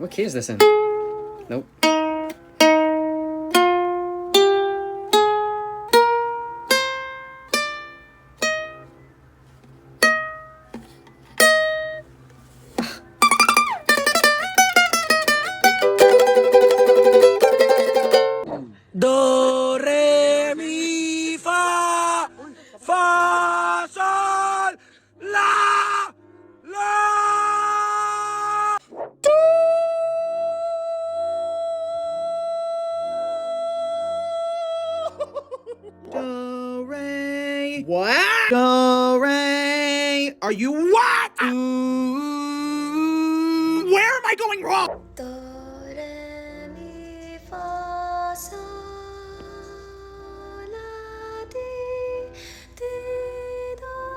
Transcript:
What key is this in? Nope. Do, re, mi, fa, fa, sol, la, la. Do, re. What? Do, re. Are you what? Ooh. Where am I going wrong? Do,